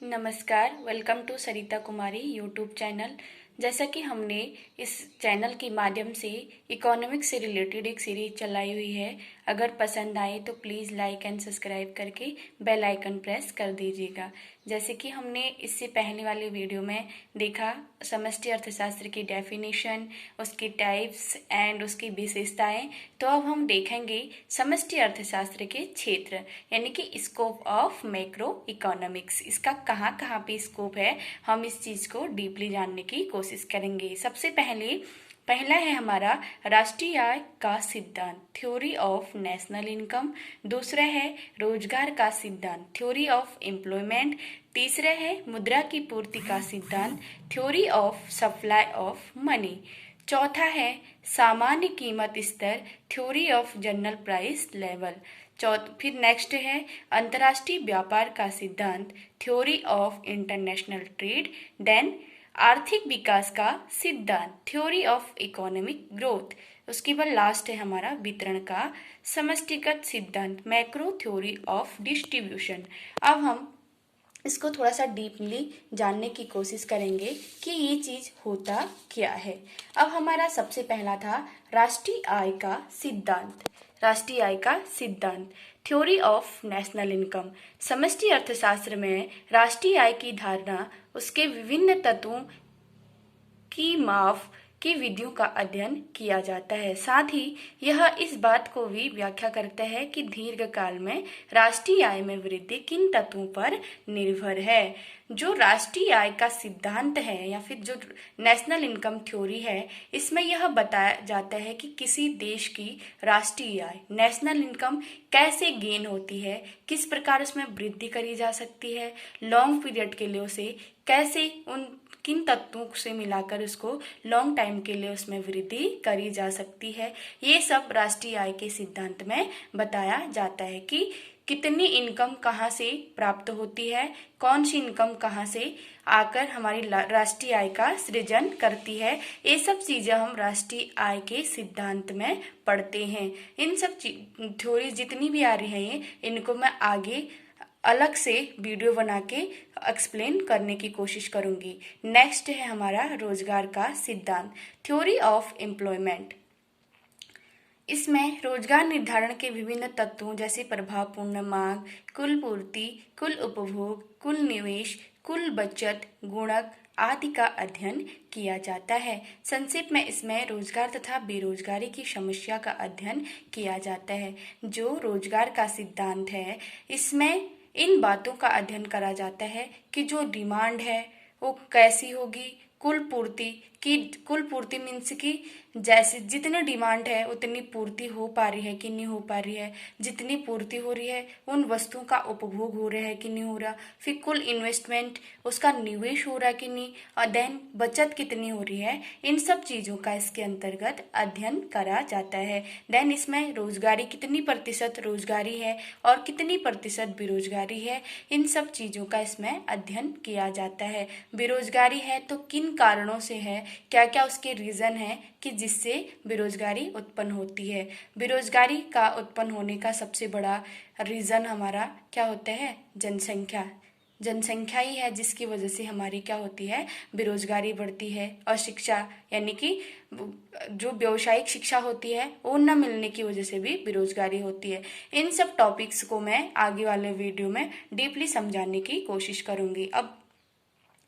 नमस्कार, welcome to Sarita Kumari YouTube channel. जैसा कि हमने इस चैनल के माध्यम से इकोनॉमिक्स से रिलेटेड एक सीरीज चलाई हुई है। अगर पसंद आए तो प्लीज़ लाइक एंड सब्सक्राइब करके बेल आइकन प्रेस कर दीजिएगा। जैसे कि हमने इससे पहले वाले वीडियो में देखा समष्टि अर्थशास्त्र की डेफिनेशन, उसकी टाइप्स एंड उसकी विशेषताएं, तो अब हम देखेंगे समष्टि अर्थशास्त्र के क्षेत्र यानी कि स्कोप ऑफ मैक्रो इकोनॉमिक्स। इसका कहाँ कहाँ पे स्कोप है, हम इस चीज़ को डीपली जानने की कोशिश करेंगे। सबसे पहला है हमारा राष्ट्रीय आय का सिद्धांत, थ्योरी ऑफ नेशनल इनकम। दूसरा है रोजगार का सिद्धांत, थ्योरी ऑफ एम्प्लॉयमेंट। तीसरा है मुद्रा की पूर्ति का सिद्धांत, theory of supply of money. चौथा है सामान्य कीमत स्तर, theory of general price level. फिर नेक्स्ट है अंतर्राष्ट्रीय व्यापार का सिद्धांत, theory of international trade. Then आर्थिक विकास का सिद्धांत, थ्योरी ऑफ इकोनॉमिक ग्रोथ। उसके बाद लास्ट है हमारा वितरण का समष्टिगत सिद्धांत, मैक्रो थ्योरी ऑफ डिस्ट्रीब्यूशन। अब हम इसको थोड़ा सा डीपली जानने की कोशिश करेंगे कि ये चीज़ होता क्या है। अब हमारा सबसे पहला था राष्ट्रीय आय का सिद्धांत। राष्ट्रीय आय का सिद्धांत, थ्योरी ऑफ नेशनल इनकम। समष्टि अर्थशास्त्र में राष्ट्रीय आय की धारणा उसके विभिन्न तत्वों की माप की विधियों का अध्ययन किया जाता है। साथ ही यह इस बात को भी व्याख्या करता है कि दीर्घकाल में राष्ट्रीय आय में वृद्धि किन तत्वों पर निर्भर है। जो राष्ट्रीय आय का सिद्धांत है या फिर जो नेशनल इनकम थ्योरी है, इसमें यह बताया जाता है कि किसी देश की राष्ट्रीय आय नेशनल इनकम कैसे गेन होती है, किस प्रकार उसमें वृद्धि करी जा सकती है, लॉन्ग पीरियड के लिए उसे कैसे उन किन तत्वों से मिलाकर उसको लॉन्ग टाइम के लिए उसमें वृद्धि करी जा सकती है। ये सब राष्ट्रीय आय के सिद्धांत में बताया जाता है कि कितनी इनकम कहाँ से प्राप्त होती है, कौन सी इनकम कहाँ से आकर हमारी राष्ट्रीय आय का सृजन करती है। ये सब चीज़ें हम राष्ट्रीय आय के सिद्धांत में पढ़ते हैं। इन सब थ्योरी जितनी भी आ रही हैं इनको मैं आगे अलग से वीडियो बना के एक्सप्लेन करने की कोशिश करूंगी। नेक्स्ट है हमारा रोजगार का सिद्धांत, थ्योरी ऑफ एम्प्लॉयमेंट। इसमें रोजगार निर्धारण के विभिन्न तत्वों जैसे प्रभावपूर्ण मांग, कुल पूर्ति, कुल उपभोग, कुल निवेश, कुल बचत, गुणक आदि का अध्ययन किया जाता है। संक्षेप में इसमें रोजगार तथा बेरोजगारी की समस्या का अध्ययन किया जाता है। जो रोजगार का सिद्धांत है इसमें इन बातों का अध्ययन करा जाता है कि जो डिमांड है वो कैसी होगी, कुल पूर्ति मीन्स की जैसे जितनी डिमांड है उतनी पूर्ति हो पा रही है कि नहीं हो पा रही है, जितनी पूर्ति हो रही है उन वस्तुओं का उपभोग हो रहा है कि नहीं हो रहा, फिर कुल इन्वेस्टमेंट उसका निवेश हो रहा है कि नहीं, और देन बचत कितनी हो रही है। इन सब चीज़ों का इसके अंतर्गत अध्ययन करा जाता है। देन इसमें रोजगारी कितनी प्रतिशत रोजगारी है और कितनी प्रतिशत बेरोजगारी है, इन सब चीज़ों का इसमें अध्ययन किया जाता है। बेरोजगारी है तो किन कारणों से है, क्या क्या उसके रीज़न है कि जिससे बेरोजगारी उत्पन्न होती है। बेरोजगारी का उत्पन्न होने का सबसे बड़ा रीज़न हमारा क्या होता है, जनसंख्या ही है जिसकी वजह से हमारी क्या होती है, बेरोजगारी बढ़ती है। और शिक्षा यानी कि जो व्यावसायिक शिक्षा होती है वो न मिलने की वजह से भी बेरोजगारी होती है। इन सब टॉपिक्स को मैं आगे वाले वीडियो में डीपली समझाने की कोशिश करूंगी। अब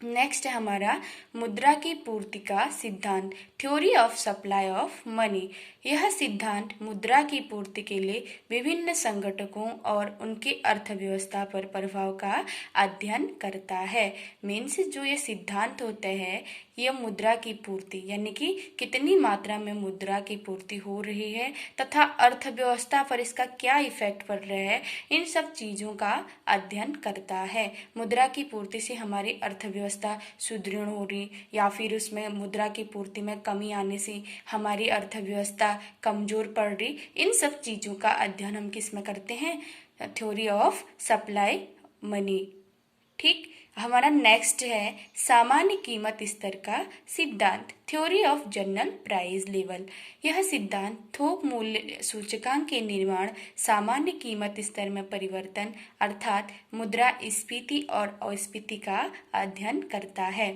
नेक्स्ट है हमारा मुद्रा की पूर्ति का सिद्धांत, theory of supply of money. यह सिद्धांत मुद्रा की पूर्ति के लिए विभिन्न संगठकों और उनकी अर्थव्यवस्था पर प्रभाव का अध्ययन करता है। मीन्स जो ये सिद्धांत होता है यह मुद्रा की पूर्ति यानी कि कितनी मात्रा में मुद्रा की पूर्ति हो रही है तथा अर्थव्यवस्था पर इसका क्या इफेक्ट पड़ रहा है, इन सब चीज़ों का अध्ययन करता है। मुद्रा की पूर्ति से हमारी अर्थव्यवस्था सुदृढ़ हो रही या फिर उसमें मुद्रा की पूर्ति में कमी आने से हमारी अर्थव्यवस्था कमजोर पड़ रही, इन सब चीज़ों का अध्ययन हम किस में करते हैं, थ्योरी ऑफ सप्लाई मनी ठीक, हमारा नेक्स्ट है सामान्य कीमत स्तर का सिद्धांत, theory of general price level. यह सिद्धांत थोक मूल्य सूचकांक के निर्माण, सामान्य कीमत स्तर में परिवर्तन अर्थात मुद्रास्फीति और अस्फीति का अध्ययन करता है।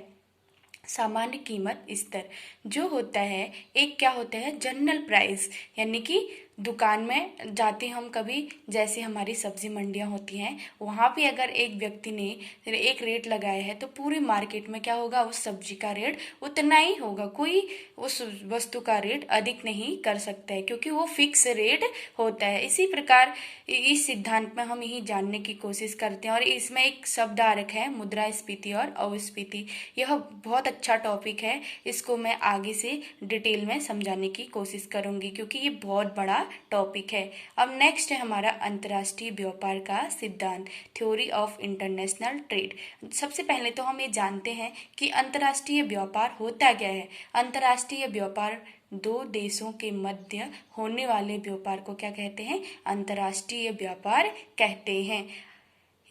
सामान्य कीमत स्तर जो होता है, एक क्या होता है जनरल प्राइस, यानी कि दुकान में जाते हम कभी, जैसे हमारी सब्जी मंडियां होती हैं, वहाँ पे अगर एक व्यक्ति ने एक रेट लगाया है तो पूरे मार्केट में क्या होगा, उस सब्जी का रेट उतना ही होगा, कोई उस वस्तु का रेट अधिक नहीं कर सकता है क्योंकि वो फिक्स रेट होता है। इसी प्रकार इस सिद्धांत में हम यही जानने की कोशिश करते हैं और इसमें एक शब्द आरक है मुद्रास्फीति और अस्फीति। यह बहुत अच्छा टॉपिक है, इसको मैं आगे से डिटेल में समझाने की कोशिश करूंगी क्योंकि ये बहुत बड़ा टॉपिक है। अब नेक्स्ट है हमारा अंतर्राष्ट्रीय व्यापार का सिद्धांत, थ्योरी ऑफ इंटरनेशनल ट्रेड। सबसे पहले तो हम ये जानते हैं कि अंतर्राष्ट्रीय व्यापार होता क्या है। अंतर्राष्ट्रीय व्यापार दो देशों के मध्य होने वाले व्यापार को क्या कहते हैं, अंतर्राष्ट्रीय व्यापार कहते हैं।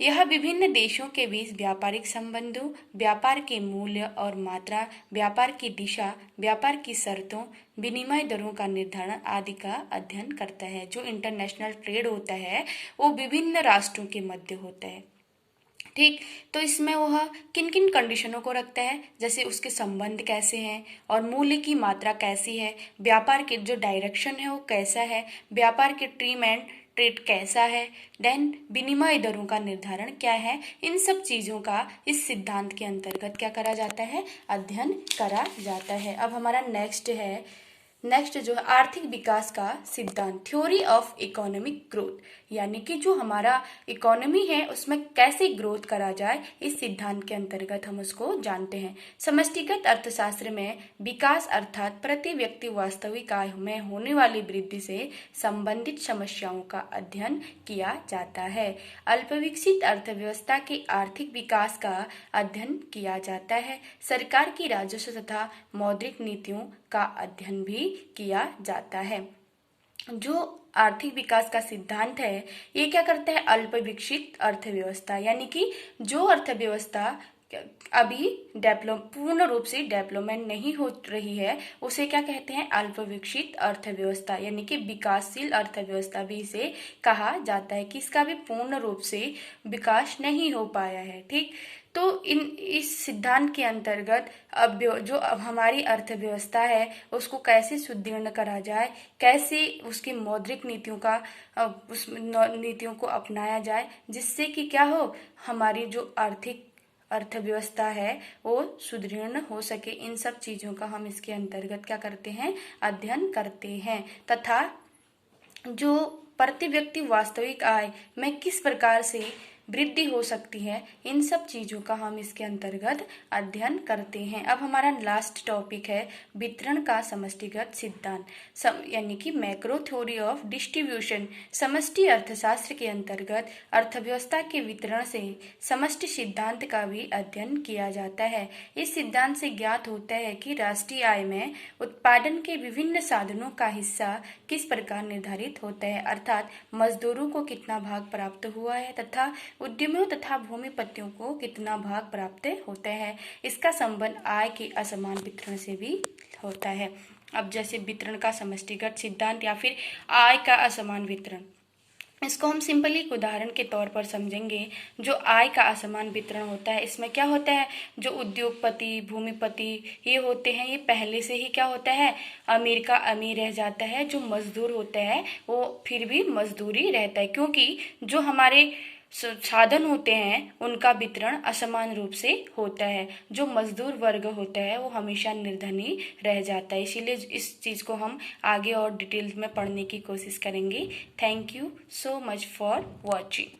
यह विभिन्न देशों के बीच व्यापारिक संबंधों, व्यापार के मूल्य और मात्रा, व्यापार की दिशा, व्यापार की शर्तों, विनिमय दरों का निर्धारण आदि का अध्ययन करता है। जो इंटरनेशनल ट्रेड होता है वो विभिन्न राष्ट्रों के मध्य होता है। ठीक, तो इसमें वह किन किन कंडीशनों को रखता है, जैसे उसके संबंध कैसे हैं और मूल्य की मात्रा कैसी है, व्यापार के जो डायरेक्शन है वो कैसा है, व्यापार के ट्रीम एंड ट्रेड कैसा है, देन विनिमय दरों का निर्धारण क्या है। इन सब चीज़ों का इस सिद्धांत के अंतर्गत क्या करा जाता है, अध्ययन करा जाता है। अब हमारा नेक्स्ट जो है आर्थिक विकास का सिद्धांत, थ्योरी ऑफ इकोनॉमिक ग्रोथ, यानी कि जो हमारा इकोनॉमी है उसमें कैसे ग्रोथ करा जाए, इस सिद्धांत के अंतर्गत हम उसको जानते हैं। समष्टिगत अर्थशास्त्र में विकास अर्थात प्रति व्यक्ति वास्तविक आय में होने वाली वृद्धि से संबंधित समस्याओं का अध्ययन किया जाता है। अल्पविकसित अर्थव्यवस्था के आर्थिक विकास का अध्ययन किया जाता है। सरकार की राजस्व तथा मौद्रिक नीतियों का अध्ययन भी किया जाता है। जो आर्थिक विकास का सिद्धांत है ये क्या करता है, अल्प विकसित अर्थव्यवस्था, यानी कि जो अर्थव्यवस्था अभी पूर्ण रूप से डेवलपमेंट नहीं हो रही है उसे क्या कहते हैं, अल्प विकसित अर्थव्यवस्था, यानी कि विकासशील अर्थव्यवस्था भी इसे कहा जाता है कि इसका भी पूर्ण रूप से विकास नहीं हो पाया है। ठीक, तो इस सिद्धांत के अंतर्गत अब हमारी अर्थव्यवस्था है उसको कैसे सुदृढ़ करा जाए, कैसे उसकी मौद्रिक नीतियों का उस नीतियों को अपनाया जाए जिससे कि क्या हो, हमारी जो आर्थिक अर्थव्यवस्था है वो सुदृढ़ हो सके। इन सब चीज़ों का हम इसके अंतर्गत क्या करते हैं, अध्ययन करते हैं। तथा जो प्रति व्यक्ति वास्तविक आय में किस प्रकार से वृद्धि हो सकती है, इन सब चीज़ों का हम इसके अंतर्गत अध्ययन करते हैं। अब हमारा लास्ट टॉपिक है वितरण का समष्टिगत सिद्धांत, यानी कि मैक्रो थ्योरी ऑफ डिस्ट्रीब्यूशन। समष्टि अर्थशास्त्र के अंतर्गत अर्थव्यवस्था के वितरण से समष्टि सिद्धांत का भी अध्ययन किया जाता है। इस सिद्धांत से ज्ञात होता है कि राष्ट्रीय आय में उत्पादन के विभिन्न साधनों का हिस्सा किस प्रकार निर्धारित होता है, अर्थात मजदूरों को कितना भाग प्राप्त हुआ है तथा उद्यमियों तथा भूमिपतियों को कितना भाग प्राप्त होता है। इसका संबंध आय के असमान वितरण से भी होता है। अब जैसे वितरण का समष्टिगत सिद्धांत या फिर आय का असमान वितरण, इसको हम सिंपली एक उदाहरण के तौर पर समझेंगे। जो आय का असमान वितरण होता है इसमें क्या होता है, जो उद्योगपति भूमिपति ये होते हैं ये पहले से ही क्या होता है, अमीर का अमीर रह जाता है, जो मजदूर होता है वो फिर भी मजदूरी रहता है, क्योंकि जो हमारे साधन होते हैं उनका वितरण असमान रूप से होता है। जो मजदूर वर्ग होता है वो हमेशा निर्धनी रह जाता है। इसीलिए इस चीज़ को हम आगे और डिटेल्स में पढ़ने की कोशिश करेंगे। Thank you so much for watching.